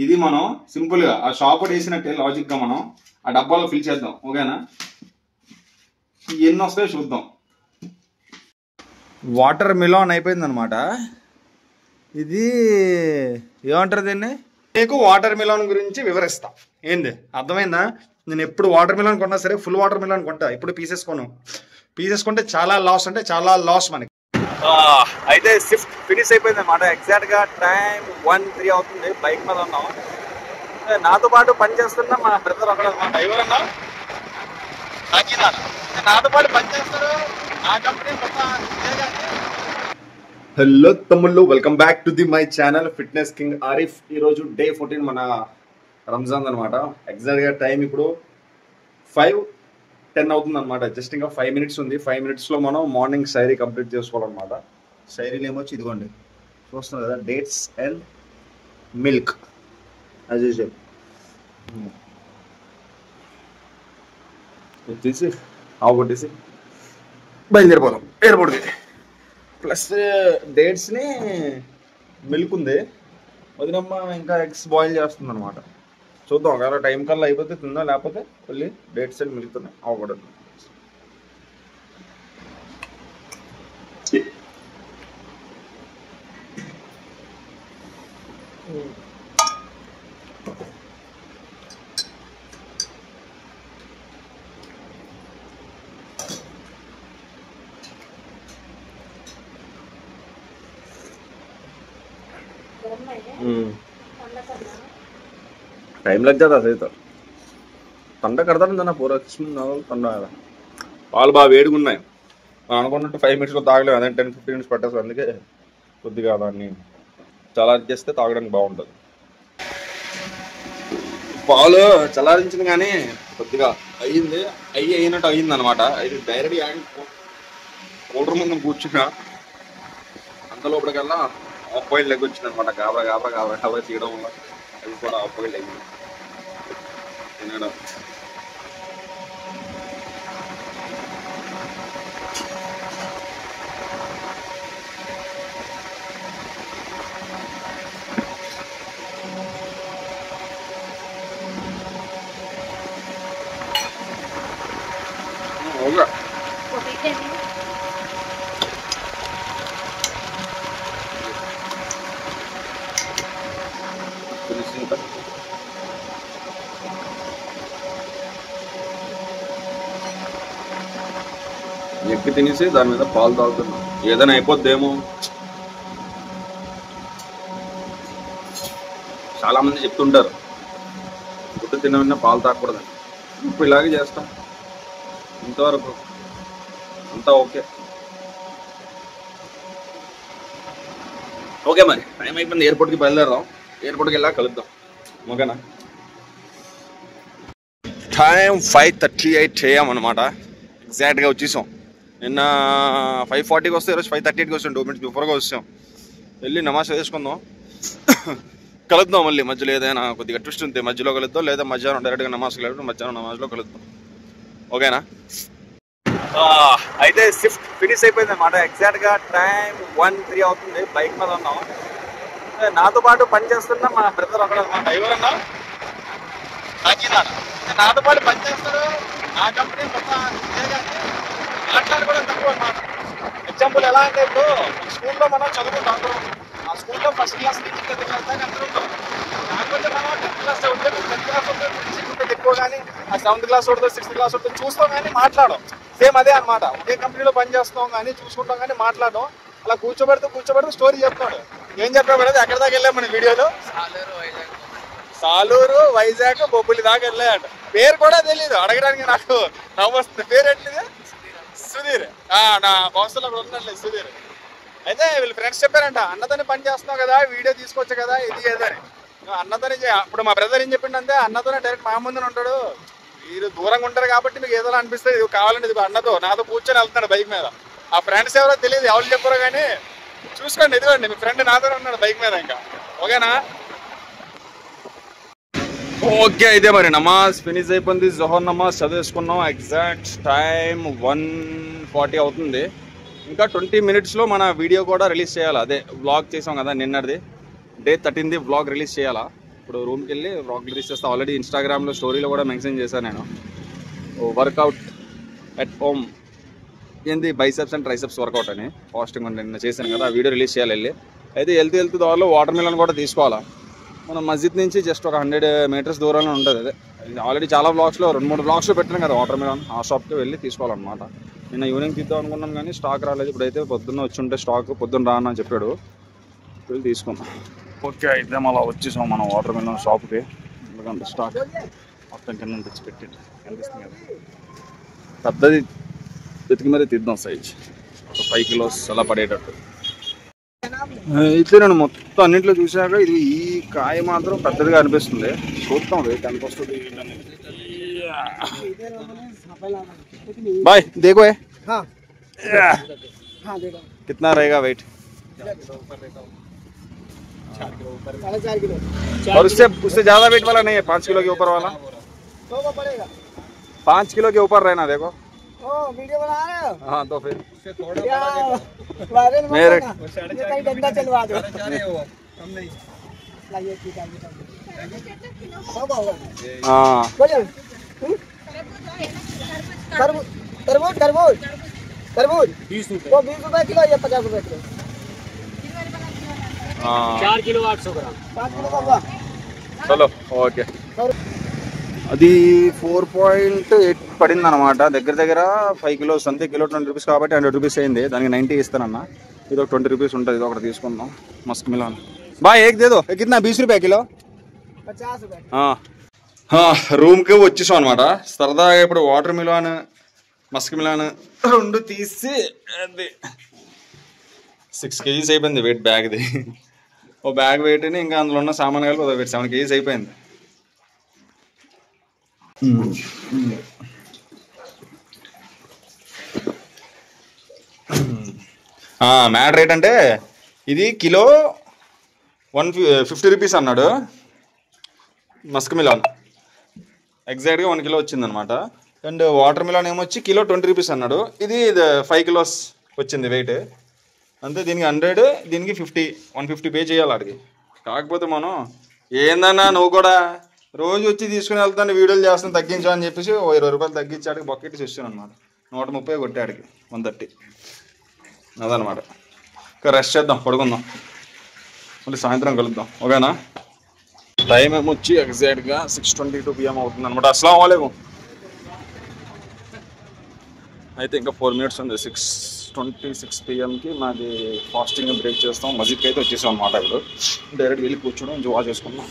ఇది మనం సింపుల్ గా ఆ షాప్ వేసినట్టే లాజిక్ గా మనం ఆ డబ్బాలో ఫిల్ చేద్దాం. ఓకేనా? ఎన్ని వస్తాయో చూద్దాం. వాటర్ మిలాన్ అయిపోయింది అనమాట. ఇది ఏమంటారు దీన్ని? మీకు వాటర్ మిలాన్ గురించి వివరిస్తా. ఏంది అర్థమైందా? నేను ఎప్పుడు వాటర్ మిలాన్ కొన్నా సరే ఫుల్ వాటర్ మిలాన్ కొంటా, ఇప్పుడు పీసెస్ కొను. పీసెస్ కొంటే చాలా లాస్, అంటే చాలా లాస్ మనకి. అయితే షిఫ్ట్ ఫినిష్ అయిపోయింది అనమాట. ఎగ్జాక్ట్ గా టైం 1:03 అవుతుంది. బైక్ మీద ఉన్నాం. నాతో పాటు పనిచేస్తున్న మా బ్రదర్ ఒకడు అనమాట. ఎవరన్నా నాతో పాటు పనిచేస్తారు. నా కంపెనీ హలో తమ్ముళ్ళు, welcome back to the my channel fitness king Arif. ఈరోజు డే 14 మన రంజాన్ అనమాట. ఎగ్జాక్ట్ గా టైం ఇప్పుడు 5:10 అవుతుంది అనమాట. జస్ట్ ఇంకా 5 మినిట్స్ ఉంది. 5 మినిట్స్ లో మనం మార్నింగ్ సైరీ కంప్లీట్ చేసుకోవాలన్నమాట. సైరీలు ఏమొచ్చి ఇదిగోండి చూస్తున్నారు కదా, dates and milk as usual. తీసి ఆవుకొట్టేసి బయలుదేరిపోదాం ఎయిర్పోర్ట్కి. ప్లస్ డేట్స్ని మిల్క్ ఉంది, వదినమ్మ ఇంకా ఎగ్స్ బాయిల్ చేస్తుంది అనమాట. చూద్దాం, ఒకవేళ టైం కల్లా అయిపోతే తిందా, లేకపోతే మళ్ళీ డేట్స్ అండ్ మిల్క్ ఉన్నాయి అవ్వకూడదు. टाइम लग जाता सही तो ठंडा करता ना पूरा ठंडा పాలు బాగా వేడిగా ఉన్నాయి. అనుకున్నట్టు 5 మినిట్స్లో తాగలేము, అదే 10-15 మినిట్స్ పట్టేస్తుంది. అందుకే కొద్దిగా దాన్ని చల్లారించేస్తే తాగడానికి బాగుంటుంది. పాలు చల్లారించింది కానీ కొద్దిగా అయినట్టు అయ్యింది అనమాట. ఇది డైరెక్ట్ కూలర్ ముందు కూర్చున్నా, అంత లోపలికల్లా ఆఫ్ బాయిల్ లెగ్ వచ్చింది అనమాట. గాబరా తీయడం వల్ల అది కూడా ఆఫ్ బాయిల్ అయ్యింది తినడం. ఎక్కి తినేసి దాని మీద పాలు తాగుతున్నాం. ఏదైనా అయిపోద్దేమో. చాలా మంది చెప్తుంటారు గుడ్డు తినమన్నా పాలు తాగకూడదని. ఇప్పుడు ఇలాగే చేస్తాం. ఇంతవరకు అంతా ఓకే. మరి టైం అయిపోయింది, ఎయిర్పోర్ట్కి బయలుదేరదాం. ఎయిర్పోర్ట్కి వెళ్ళా కలుద్దాం. ఓకేనా? టైం 5:38 AM అనమాట. ఎగ్జాక్ట్గా వచ్చేసాం. నిన్న 5:40కి వస్తే ఈరోజు 5:38కి వచ్చాం. 2 మినిట్స్ బిఫోర్గా వచ్చాం. వెళ్ళి నమాజ్ వేసుకుందాం, కలుద్దాం. మళ్ళీ మధ్యలో ఏదైనా కొద్దిగా ట్విస్ట్ ఉంటే మధ్యలో కలుద్దాం, లేదా మధ్యాహ్నం డైరెక్ట్గా నమాజ్కి వెళ్ళి మధ్యాహ్నం నమాజ్లో కలుద్దాం. ఓకేనా? అయితే షిఫ్ట్ ఫినిష్ అయిపోయింది అనమాట. ఎగ్జాక్ట్గా టైం 1:03 అవుతుంది. బైక్ మీద ఉన్నాం. నాతో పాటు పనిచేస్తున్న మా బ్రదర్ ఒకడు అనమాట. ఎవరన్నా నాతో పాటు పనిచేస్తారు. నా కంపెనీ మాట్లాడుకోవడం తక్కువ అనమాట. ఎగ్జాంపుల్ ఎలా అంటే, ఇప్పుడు స్కూల్లో మనం చదువుకుంటాం అందరం. ఆ స్కూల్లో ఫస్ట్ క్లాస్ నుంచి 10th క్లాస్ దాకా అందరూ ఉంటాం. కాకపోతే మనం 10th క్లాస్ ఉంటే 10th క్లాస్ ఉంటుంది ఎక్కువ, కానీ ఆ 7th క్లాస్ ఉంటుంది 6th క్లాస్ ఉంటుంది చూస్తాం కానీ మాట్లాడడం. సేమ్ అదే అనమాట. ఒకే కంపెనీలో పనిచేస్తాం కానీ చూసుకుంటాం కానీ మాట్లాడడం. అలా కూర్చోబెడుతూ స్టోరీ చెప్తున్నాడు. ఏం చెప్పాడు కదా, ఎక్కడి దాకా వెళ్ళాం మన వీడియోలో? సాలూరు, వైజాగ్, బొబ్బులి దాకా వెళ్ళాయట. పేరు కూడా తెలియదు, అడగడానికి నాకు నవ్వు వస్తుంది. పేరు ఏంటిది? సుధీర్. నా బాసులో కూడా ఉన్నట్లేదు సుధీర్. అయితే వీళ్ళు ఫ్రెండ్స్ చెప్పారంట, అన్నతోనే పని చేస్తున్నావు కదా, వీడియో తీసుకోవచ్చు కదా, ఇది ఏదని. అన్నతోనే అప్పుడు మా బ్రదర్ ఏం చెప్పిండంటే, అన్నతోనే డైరెక్ట్ మా ముందునే ఉంటాడు, మీరు దూరంగా ఉంటారు కాబట్టి మీకు ఏదో అనిపిస్తుంది, ఇది కావాలంటే ఇది అన్నతో నాతో కూర్చొని వెళ్తున్నాడు బైక్ మీద. ఆ ఫ్రెండ్స్ ఎవరో తెలియదు, ఎవరు చెప్పారో కానీ చూసుకోండి. ఇదిగోండి మీ ఫ్రెండ్ నాతోనే ఉన్నాడు బైక్ మీద. ఇంకా ఓకేనా? ఓకే. అయితే మరి నమాజ్ ఫినిష్ అయిపోయింది. జోహర్ నమాజ్ చదివేసుకున్నాం. ఎగ్జాక్ట్ టైం 1:40 అవుతుంది. ఇంకా 20 మినిట్స్లో మన వీడియో కూడా రిలీజ్ చేయాలి. అదే వ్లాగ్ చేసాం కదా నిన్నటిది, డే 13ది వ్లాగ్ రిలీజ్ చేయాలా. ఇప్పుడు రూమ్కి వెళ్ళి వ్లాగ్ తీసేస్తా. ఆల్రెడీ ఇన్స్టాగ్రామ్లో స్టోరీలో కూడా మెన్షన్ చేశాను నేను, వర్కౌట్ ఎట్ హోమ్ ఏంది బైసెప్స్ అండ్ ట్రైసెప్స్ వర్కౌట్ అని ఫాస్టింగ్ ఉంటే నిన్న చేశాను కదా, ఆ వీడియో రిలీజ్ చేయాలి వెళ్ళి. అయితే వెళ్తూ దారిలో వాటర్ మిలన్ కూడా తీసుకోవాలా. మనం మస్జిద్ నుంచి జస్ట్ ఒక 100 మీటర్స్ దూరంలో ఉంటుంది. అదే ఆల్రెడీ చాలా బ్లాగ్స్లో 2-3 బ్లాగ్స్లో పెట్టాను కదా వాటర్ మిలన్. ఆ షాప్కి వెళ్ళి తీసుకోవాలన్నమాట. నిన్న ఈవినింగ్ తీద్దాం అనుకున్నాను కానీ స్టాక్ రాలేదు. ఇప్పుడైతే పొద్దున్న వచ్చి ఉంటే స్టాక్ పొద్దున్న రాను అని చెప్పాడు, వెళ్ళి తీసుకున్నాం. ఓకే, అయితే మళ్ళీ వచ్చేసాం మనం వాటర్ మిలన్ షాప్కి. ఎందుకంటే స్టాక్ మొత్తం కింద తెచ్చి పెట్టి కనిపిస్తుంది కదా, పెద్దది వెతికి మరీ తీద్దాం సైజ్ ఒక 5 కిలోస్ అలా పడేటట్టు. అయితే నేను మొత్తం అన్నింటిలో చూసాక ఇది ఈ కాయ మాత్రం పెద్దదిగా అనిపిస్తుంది. చూద్దాం రేట్ ఎంత వస్తుంది. బాయ్ देखो है कितना रहेगा वेट? 4.5 किलो और उससे ज्यादा वेट वाला नहीं है, 5 किलो के ऊपर वाला 5 किलो के ऊपर रहना. देखो वीडियो बना रहे हो? हाँ तो फिर मेरे कहीं डंडा चलवा दो। हाँ तरबूज तरबूज तरबूज 20 रुपए किलो या 50 रुपए किलो? 4 किलो 800 ग्राम 5 किलो का हुआ. చలో ఓకే. అది 4.8 పడింది అనమాట. దగ్గర 5 కిలోస్ అంతే. కిలో 20 రూపీస్ కాబట్టి 100 రూపీస్ అయింది. దానికి 90 ఇస్తానన్నా. ఇది ఒక 20 రూపీస్ ఉంటుంది. ఇది ఒకటి తీసుకుందాం. మస్క్ మిలాన్ బాయ్ ఏక్ దేదో. కిतना 20 రూపాయ కిలో? 50 रुपए. రూమ్కి వచ్చేసాం అనమాట. సరదాగా ఇప్పుడు వాటర్ మిలాన్ మస్క్ మిలాన్ రెండు తీసి అది 6 కేజీస్ అయిపోయింది వెయిట్ బ్యాగ్ది. ఓ బ్యాగ్ వెయిట్ని ఇంకా అందులో ఉన్న సామాన్ కలిపి ఒక 7 కేజీస్ అయిపోయింది. మ్యాడ్ రేట్ అంటే ఇది కిలో 150 రూపీస్ అన్నాడు. మస్క్ మిలాన్ ఎగ్జాక్ట్గా 1 కిలో వచ్చిందనమాట. అండ్ వాటర్ మిలాన్ ఏమొచ్చి కిలో 20 రూపీస్ అన్నాడు. ఇది 5 కిలోస్ వచ్చింది వెయిట్ అంతే. దీనికి 100, దీనికి 150 పే చేయాలి అడిగి. కాకపోతే మనం ఏందన్నా నువ్వు కూడా రోజు వచ్చి తీసుకుని వెళ్తాను వీడియోలు చేస్తాను తగ్గించా అని చెప్పేసి 20 రూపాయలు తగ్గించాడికి బకెట్ ఇస్తాను అనమాట. 130 కొట్టాడికి 130 అదనమాట. ఇంకా రెస్ట్ చేద్దాం, పడుకుందాం, మళ్ళీ సాయంత్రం కలుద్దాం. ఓకేనా? టైం ఏమొచ్చి ఎగ్జాక్ట్గా 6:22 PM అవుతుంది అనమాట. అస్సలాము అలైకుం. అయితే ఇంకా 4 మినిట్స్ ఉంది 6:26 PMకి మాది ఫాస్టింగ్ బ్రేక్ చేస్తాం. మస్జిద్కి అయితే వచ్చేసాం అనమాట. ఇప్పుడు డైరెక్ట్ వెళ్ళి కూర్చోడం జువా చేసుకున్నాం.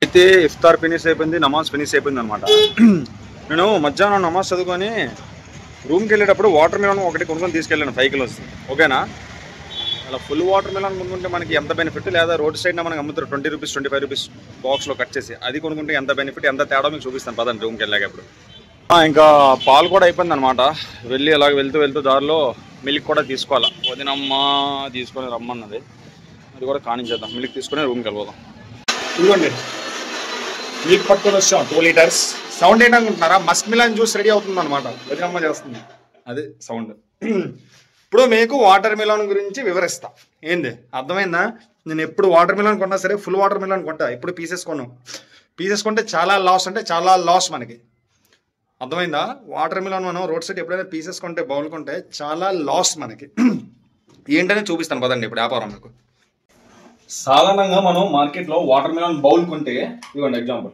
అయితే ఇఫ్తార్ ఫినిష్ అయిపోయింది, నమాజ్ ఫినిష్ అయిపోయింది అనమాట. నేను మధ్యాహ్నం నమాజ్ చదువుకొని రూమ్కి వెళ్ళేటప్పుడు వాటర్ మిలన్ ఒకటి కొనుక్కొని తీసుకెళ్ళాను 5 కిలోస్. ఓకేనా? అలా ఫుల్ వాటర్ మిలన్ కొనుక్కుంటే మనకి ఎంత బెనిఫిట్, లేదా రోడ్ సైడ్న మనకి అమ్ముతారు 20 రూపీస్ 25 రూపీస్ బాక్స్లో కట్ చేసి, అది కొనుక్కుంటే ఎంత బెనిఫిట్ ఎంత తేడా మీకు చూపిస్తాను పదండి రూమ్కి వెళ్ళేటప్పుడు. ఇంకా పాలు కూడా అయిపోయింది అనమాట. వెళ్ళి అలాగ వెళ్తూ దారిలో మిల్క్ కూడా తీసుకోవాలి. వదినమ్మ తీసుకొని రమ్మన్నది, అది కూడా కానించేద్దాం. మిల్క్ తీసుకొని రూమ్కి వెళ్ళిపోదాం. ఇదిగోండి మిల్క్ పట్టుకొని వచ్చాం 2 లీటర్స్. సౌండ్ ఏంటనుకుంటున్నారా? మస్క్ మిలాన్ జ్యూస్ రెడీ అవుతుంది అనమాట. వదినమ్మ చేస్తుంది, అదే సౌండ్. ఇప్పుడు మీకు వాటర్ మిలాన్ గురించి వివరిస్తా. ఏంది అర్థమైందా? నేను ఎప్పుడు వాటర్ మిలాన్ కొన్నా సరే ఫుల్ వాటర్ మిలాన్ కొంటా, ఇప్పుడు పీసెస్ కొను. పీసెస్ కొంటే చాలా లాస్, అంటే చాలా లాస్ మనకి. అర్థమైందా? వాటర్ మిలాన్ మనం రోడ్ సైడ్ ఎప్పుడైనా పీసెస్ కొంటే బౌల్ కొంటే చాలా లాస్ మనకి. ఏంటనే చూపిస్తాను పదండి ఇప్పుడు వ్యాపారం మీకు. సాధారణంగా మనం మార్కెట్లో వాటర్ మిలాన్ బౌల్ కొంటే, ఇదిగోండి ఎగ్జాంపుల్,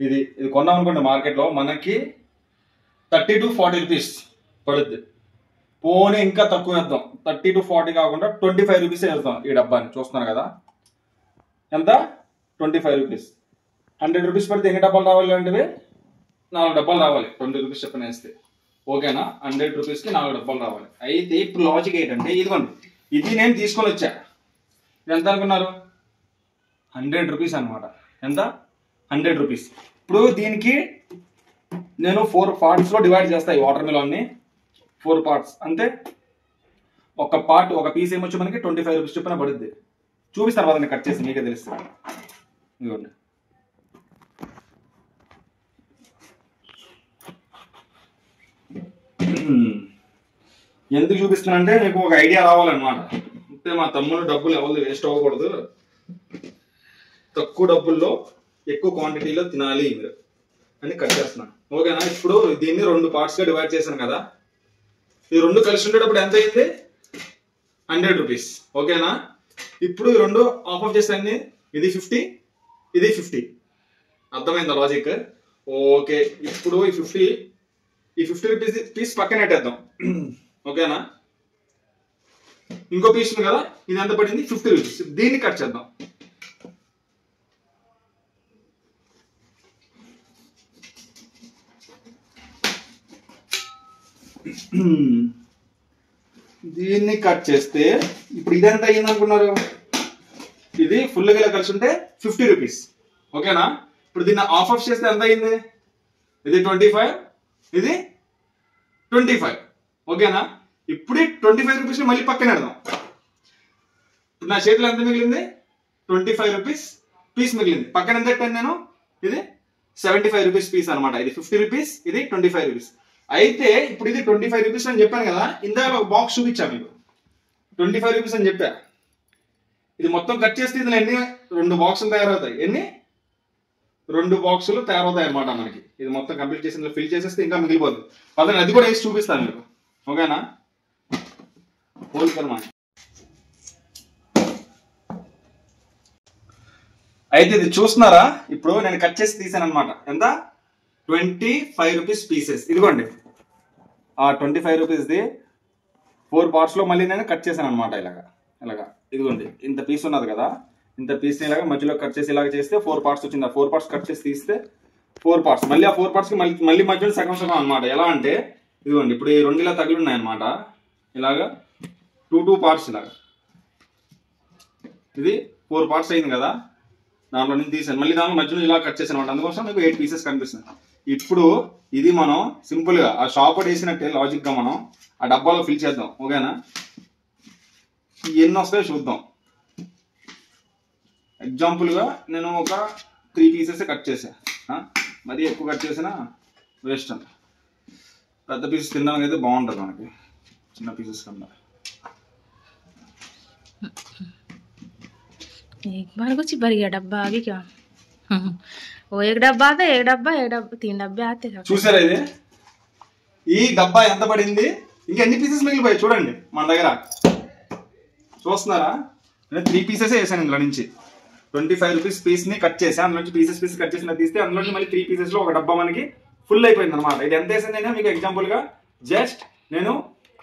ఇది కొన్నాం అనుకోండి మార్కెట్లో మనకి 30 to 40 రూపీస్ పడుద్ది. పోనీ ఇంకా తక్కువ వేద్దాం, 30 to 40 కాకుండా 25 రూపీస్ వేద్దాం. ఈ డబ్బాని చూస్తున్నారు కదా, ఎంత? 25 రూపీస్. 100 రూపీస్ పడితే ఎన్ని డబ్బాలు రావాలి అంటే 4 డబ్బాలు రావాలి. 20 రూపీస్ చెప్పిన వేస్తే. ఓకేనా? 100 రూపీస్కి 4 డబ్బాలు రావాలి. అయితే ఇప్పుడు లాజిక్ ఏంటంటే, ఇదిగోండి ఇది నేను తీసుకొని వచ్చా. ఎంత అనుకున్నారు? 100 రూపీస్ అనమాట. ఎంత? 100 రూపీస్. ఇప్పుడు దీనికి నేను 4 పార్ట్స్లో డివైడ్ చేస్తాను ఈ వాటర్ మిలాన్ని. 4 పార్ట్స్ అంటే ఒక పీస్ ఏమొచ్చి మనకి 25 రూపీస్ చొప్పున పడుద్ది. చూపిస్తాను కదండి కట్ చేసి, మీకే తెలుస్తుంది. ఇదిగోండి. ఎందుకు చూపిస్తున్నా అంటే మీకు ఒక ఐడియా రావాలన్నమాట. అంటే మా తమ్ముడు డబ్బులు ఎవరు వేస్ట్ అవ్వకూడదు, తక్కువ డబ్బుల్లో ఎక్కువ క్వాంటిటీలో తినాలి మీరు అని కట్ చేస్తున్నాను. ఓకేనా? ఇప్పుడు దీన్ని 2 పార్ట్స్గా డివైడ్ చేశాను కదా, ఈ 2 కలిసి ఉండేటప్పుడు ఎంత అయింది? 100 రూపీస్. ఓకేనా? ఇప్పుడు ఈ 2 ఆఫ్ చేస్తాను. ఇది 50, ఇది 50. అర్థమైందా లాజిక్? ఓకే. ఇప్పుడు ఈ 50 రూపీస్ పీస్ పక్కన పెట్టేద్దాం. ఓకేనా? ఇంకో పీస్ ఉంది కదా, ఇది ఎంత పడింది? 50 రూపీస్. దీన్ని కట్ చేద్దాం. దీన్ని కట్ చేస్తే ఇప్పుడు ఇదెంత అయ్యింది అనుకున్నారు? ఇది ఫుల్గా ఇలా కలిసి ఉంటే 50 రూపీస్. ఓకేనా? ఇప్పుడు దీన్ని ఆఫ్ చేస్తే ఎంత అయింది? ఇది 25, ఇది 25. ఓకేనా? ఇప్పుడు 25 రూపీస్ మళ్ళీ పక్కన పెడదాం. ఇప్పుడు నా చేతిలో ఎంత మిగిలింది? 25 రూపీస్ పీస్ మిగిలింది. పక్కన ఎంత పెట్టాను నేను? ఇది 75 రూపీస్ పీస్ అనమాట. ఇది 50 రూపీస్, ఇది 25 రూపీస్. అయితే ఇప్పుడు ఇది 25 రూపీస్ అని చెప్పాను కదా, ఇందాక ఒక బాక్స్ చూపించా మీకు, 25 రూపీస్ అని చెప్పా. ఇది మొత్తం కట్ చేస్తే ఇందులో ఎన్ని 2 బాక్సులు తయారవుతాయి. ఎన్ని? 2 బాక్సులు తయారవుతాయి అనమాట మనకి. ఇది మొత్తం కంప్లీట్ చేసి ఇందులో ఫిల్ చేసేస్తే ఇంకా మిగిలిపోతుంది. పదండి అది కూడా వేసి చూపిస్తాను మీకు. ఓకేనా? హోల్ కర్మ. అయితే ఇది చూస్తున్నారా? ఇప్పుడు నేను కట్ చేసి తీసాను అనమాట. ఎంత? 25 రూపీస్ పీసెస్. ఇదిగోండి, ఆ 25 రూపీస్ది 4 పార్ట్స్ లో మళ్ళీ నేను కట్ చేశాను అనమాట. ఇలాగా ఇదిగోండి, ఇంత పీస్ ఉన్నది కదా, ఇంత పీస్ ని ఇలాగా మధ్యలో కట్ చేసి ఇలాగ చేస్తే 4 పార్ట్స్ వచ్చింది. ఆ 4 పార్ట్స్ కట్ చేసి తీస్తే 4 పార్ట్స్, మళ్ళీ ఆ 4 పార్ట్స్ కి మళ్ళీ మధ్యలో సగం సగం అనమాట. ఎలా అంటే ఇదిగోండి, ఇప్పుడు ఈ 2 ఇలా తగిలి ఉన్నాయి అనమాట. ఇలాగా 2 పార్ట్స్ ఇలాగా, ఇది 4 పార్ట్స్ అయింది కదా, దాంట్లో నుంచి తీసాను. మళ్ళీ దాంట్లో మధ్యలో ఇలా కట్ చేసాను అనమాట. అందుకోసం మీకు 8 పీసెస్ కనిపిస్తుంది. ఇప్పుడు ఇది మనం సింపుల్ గా ఆ షాప్ వేసినట్టే లాజిక్ గా మనం ఆ డబ్బాలో ఫిల్ చేద్దాం. ఓకేనా? ఎన్ని వస్తాయో చూద్దాం. ఎగ్జాంపుల్ గా నేను ఒక 3 పీసెస్ కట్ చేసా. మరీ ఎక్కువ కట్ చేసినా వేస్ట్ అండి. పెద్ద పీసెస్ తినడానికి అయితే బాగుంటుంది మనకి, చిన్న పీసెస్ కన్నా. एक बार कुछ भर गया डब्बा आगे क्या? वो एक डब्बा आता है, एक डब्बा 3 डब्बे आते हैं. చూసారా ఇది? ఈ డబ్బా ఎంత పడింది? ఇంకా ఎన్ని పీసెస్ మిగిలిపోయాయి చూడండి మన దగ్గర. చూస్తున్నారా? నేను 3 పీసెస్ వేసాను ఇందులో నుంచి. 25 రూపీస్ పీస్ ని కట్ చేసి అందులో నుంచి పీసెస్ కట్ చేసి తీస్తే అందులో మళ్ళీ 3 పీసెస్ లో ఒక డబ్బా మనకి ఫుల్ అయిపోయింది అనమాట. ఇది ఎంత వేసాను నేను మీకు ఎగ్జాంపుల్ గా జస్ట్ నేను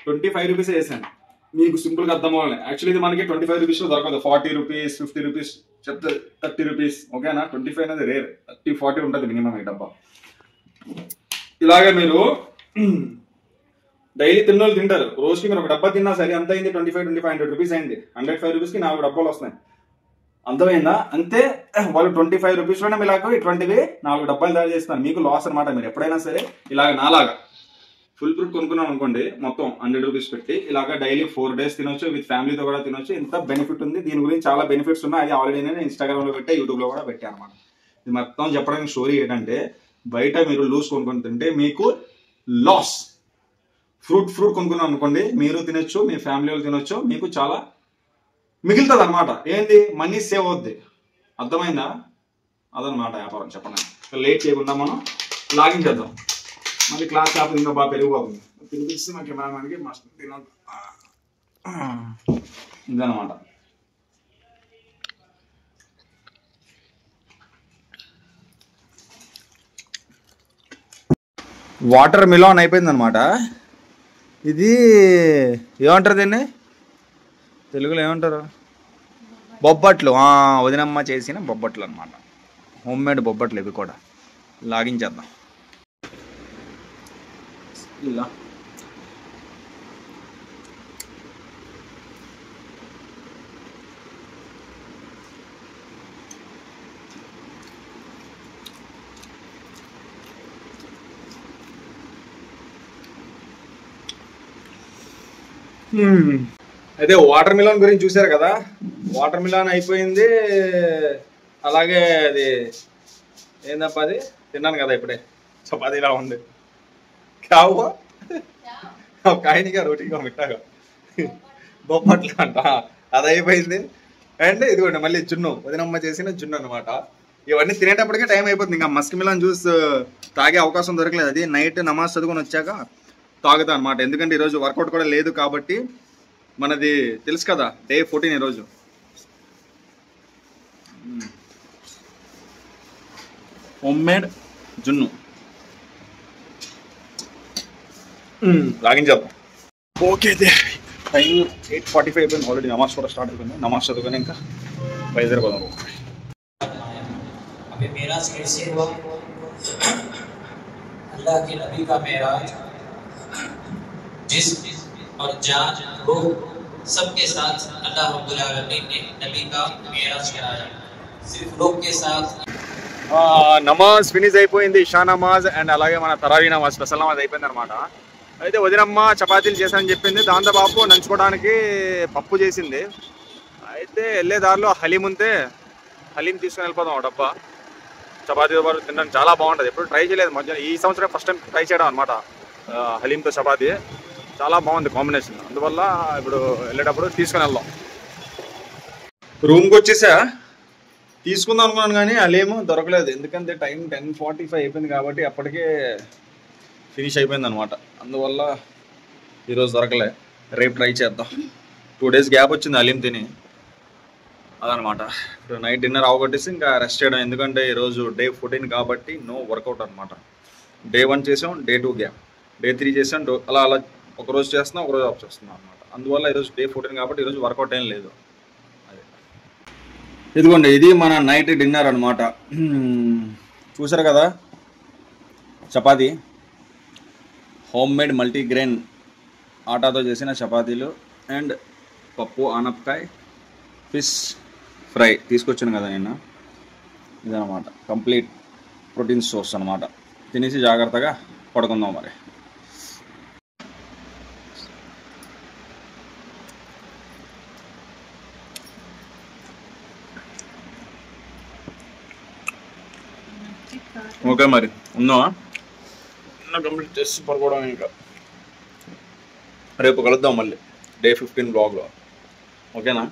25 రూపీస్ వేసాను. మీకు సింపుల్ గా అర్థం అవ్వాలి. యాక్చువల్లీ ఇది మనకి 25 రూపీస్ లో దొరకదు. 40 రూపీస్, 50 రూపీస్ చెప్తే 30 రూపీస్. ఓకేనా? 25 అనేది రేర్, 30, 40 ఉంటుంది మినిమం ఈ డబ్బా. ఇలాగే మీరు డైలీ తిన్నోళ్ళు తింటారు. రోజుకి మీరు ఒక డబ్బా తిన్నా సరే ఎంత అయింది? 25 రూపీస్ అయింది. 105 రూపీస్ కి 4 డబ్బాలు వస్తున్నాయి. అర్థమైందా? అంతే. వాళ్ళు 25 రూపీస్ లోనే ఇలాగ ఇటువంటివి 4 డబ్బాలు తయారు చేస్తున్నారు. మీకు లాస్ అనమాట. మీరు ఎప్పుడైనా సరే ఇలాగ నాలాగా ఫుల్ ఫ్రూట్ కొనుక్కున్నాం అనుకోండి, మొత్తం 100 రూపీస్ పెట్టి ఇలాగా డైలీ 4 days తినొచ్చు. విత్ ఫ్యామిలీతో కూడా తినొచ్చు. ఇంత బెనిఫిట్ ఉంది. దీని గురించి చాలా బెనిఫిట్స్ ఉన్నాయి. అది ఆల్రెడీ నేను ఇన్స్టాగ్రామ్ లో పెట్టా, యూట్యూబ్ లో కూడా పెట్టా అనమాట. ఇది మొత్తం చెప్పడానికి స్టోరీ ఏంటంటే, బయట మీరు లూజ్ కొనుక్కొని తింటే మీకు లాస్. ఫ్రూట్ కొనుక్కున్నాం అనుకోండి, మీరు తినొచ్చు, మీ ఫ్యామిలీ వాళ్ళు తినొచ్చు, మీకు చాలా మిగులుతుంది అనమాట. ఏంది? మనీ సేవ్ అవుద్ది. అర్థమైందా? అదనమాట వ్యాపారం. చెప్పండి. లేట్ చేయకుండా మనం లాగిన్ చేద్దాం. మళ్ళీ క్లాస్ ఆఫ్ ఇంకా బాగా పెరిగిపోతుంది. తినిపిస్తే మా కెమెరామెన్కి మస్తు తిన ఇదనమాట. వాటర్ మిలాన్ అయిపోయింది అనమాట. ఇది ఏమంటారు దీన్ని తెలుగులో? ఏమంటారు? బొబ్బట్లు. వదినమ్మ చేసిన బొబ్బట్లు అనమాట. హోమ్ మేడ్ బొబ్బట్లు ఇవి కూడా. లాగించేద్దాం ఇలా. అయితే వాటర్ మిలాన్ గురించి చూసారు కదా. వాటర్ మిలాన్ అయిపోయింది. అలాగే అది ఏందప్ప అది తిన్నాను కదా ఇప్పుడే చపాతీ ఇలా ఉంది కావు కాయనిగా రోటీగా మిట్టాగా బొప్పట్లు అంట అది అయిపోయింది. అండ్ ఇదిగోండి మళ్ళీ జున్ను వదినమ్మ చేసిన జున్ను అనమాట. ఇవన్నీ తినేటప్పటికే టైం అయిపోతుంది. ఇంకా మస్క్ మిలన్ జ్యూస్ తాగే అవకాశం దొరకలేదు. అది నైట్ నమాజ్ చదువుకొని వచ్చాక తాగుతా అనమాట. ఎందుకంటే ఈరోజు వర్కౌట్ కూడా లేదు కాబట్టి. మనది తెలుసు కదా డే 14 ఈరోజు. హోమ్ మేడ్ జున్ను లాగించేద్దాం. ఓకే టైం 8:45 అయిపోయింది. ఆల్రెడీ నమాజ్ కూడా స్టార్ట్ అయిపోయింది. నమాజ్ చదువుకొని ఇంకా బయలుదేరిపోదాం. अभी मेराज कैसे हुआ? अल्लाह के नबी का मेराज जिस्म और जान रूह सबके साथ अल्लाह रब्बुल आलमीन ने नबी का मेराज कराया. सिर्फ रूह के साथ నమాజ్ ఫినిష్ అయిపోయింది. ఇషా నమాజ్ అండ్ అలాగే మన తరావీ నమాజ్ స్పెషల్ నమాజ్ అయిపోయింది అనమాట. అయితే వదినమ్మ చపాతీలు చేశానని చెప్పింది. దాంతో బాబు నంచుకోవడానికి పప్పు చేసింది. అయితే వెళ్ళే దారిలో హలీం ఉంటే హలీం తీసుకుని వెళ్ళిపోదాం డబ్బా. చపాతీతో పాటు తినడానికి చాలా బాగుంటుంది. ఎప్పుడు ట్రై చేయలేదు మధ్యాహ్నం. ఈ సంవత్సరం ఫస్ట్ టైం ట్రై చేయడం అనమాట. హలీంతో చపాతీ చాలా బాగుంది కాంబినేషన్. అందువల్ల ఇప్పుడు వెళ్ళేటప్పుడు తీసుకుని వెళ్దాం. రూమ్కి వచ్చేసా తీసుకుందాం అనుకున్నాను కానీ హలీము దొరకలేదు. ఎందుకంటే టైం 10:45 అయిపోయింది కాబట్టి అప్పటికే ఫినిష్ అయిపోయింది అనమాట. అందువల్ల ఈరోజు దొరకలే. రేపు ట్రై చేద్దాం. 2 days గ్యాప్ వచ్చింది హలీం తిని. అదనమాట. ఇప్పుడు నైట్ డిన్నర్ అవగొట్టేసి ఇంకా రెస్ట్ చేయడం. ఎందుకంటే ఈరోజు డే 14 కాబట్టి నో వర్కౌట్ అనమాట. డే 1 చేసాం, డే 2 గ్యాప్, డే 3 చేసాం. అలా అలా ఒకరోజు చేస్తున్నాం, ఒకరోజు ఆఫ్ చేస్తున్నాం అనమాట. అందువల్ల ఈరోజు డే 14 కాబట్టి ఈరోజు వర్కౌట్ ఏం లేదు. అదే ఇదిగోండి ఇది మన నైట్ డిన్నర్ అనమాట. చూసారు కదా చపాతీ, హోమ్ మేడ్ మల్టీగ్రెయిన్ ఆటాతో చేసిన చపాతీలు అండ్ పప్పు, ఆనపకాయ, ఫిష్ ఫ్రై తీసుకొచ్చాను కదా నేను. ఇదనమాట కంప్లీట్ ప్రోటీన్ సోర్స్ అనమాట. తినేసి జాగ్రత్తగా పడుకుందాం మరి. ఓకే మరి ఉన్నావా? కంప్లీట్ చేసి పడుకోవడం. ఇంకా రేపు కలుద్దాం మళ్ళీ డే 15 బ్లాగ్లో. ఓకేనా?